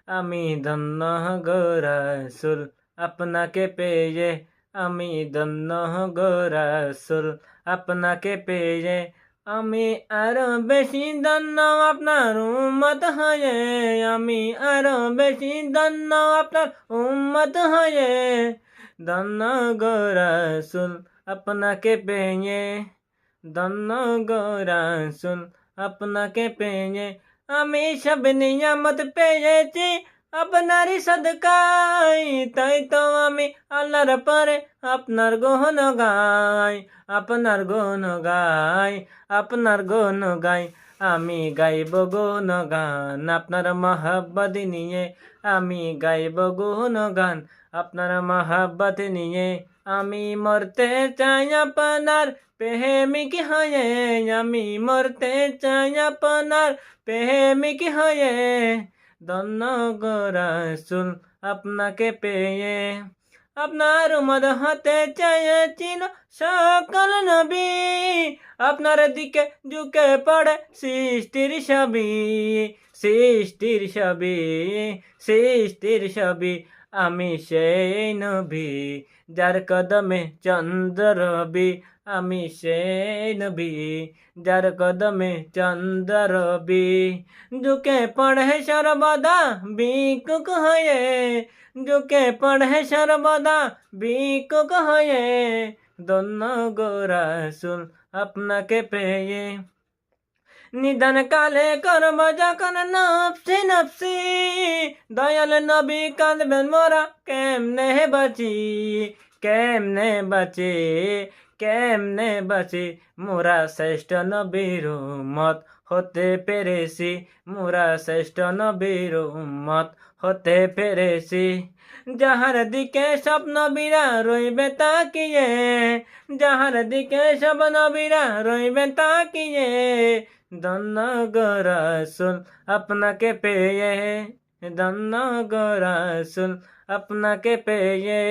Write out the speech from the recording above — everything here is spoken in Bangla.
আমি ধন্য গো রাসূল আপনাকে পেয়ে, আমি ধন্য গো রাসূল আপনাকে পেয়ে। আমি আরো বেশি ধন্য আপনার উম্মত হয়ে, আমি আরো বেশি ধন্য আপনার উম্মত হয়ে। ধন্য গো রাসূল আপনাকে পেয়ে, ধন্য গো রাসূল আপনাকে পেয়ে। আমি সব নিয়ামত পেয়েছি আপনারই সদকায়, তাই তো আমি আল্লাহর পরে আপনার গুণ গাই, আপনার গুণ গাই, আপনার গুণ গাই। আমি গাইব গুণ গান আপনার মহব্বত নিয়ে, আমি গাইব গুণ গান আপনার মহব্বত নিয়ে। আমি মরতে চাই আপনার প্রেমিক হয়ে, আমি মরতে চাই আপনার প্রেমিক হয়ে। ধন্য গো রাসূল আপনাকে পেয়ে, আপনার উম্মত হতে চেয়েছি সকল নবী। আপনার দিকে ঝুঁকে পড়ে সৃষ্টির সবই, সৃষ্টির সবই, সৃষ্টির সবই। আমি সেই নবী যার কদমে চন্দ্র রবি, আমি সেই নবী যার কদমে চন্দ্র রবি। ঝুঁকে পড়ে সর্বদা ভিক্ষুক হয়ে, ঝুঁকে পড়ে সর্বদা ভিক্ষুক হয়ে। ধন্য গো রাসূল আপনাকে পেয়ে। নিদান কালে করব যখন নফসি নফসি, দয়াল নবী কাঁদবেন মোরা কেমনে বাঁচি, কেমনে বাঁচি, কেমনে বাঁচি। মোরা শ্রেষ্ঠ নবীর উম্মত হতে পেরেছি, মোরা শ্রেষ্ঠ নবীর উম্মত হতে পেরেছি। যাহার দিকে সব নবীরা রইবে তাকিয়ে, যাহার দিকে সব নবীরা রইবে তাকিয়ে। ধন্য গো রাসূল আপনাকে পেয়ে, ধন্য গো রাসূল আপনাকে পেয়ে।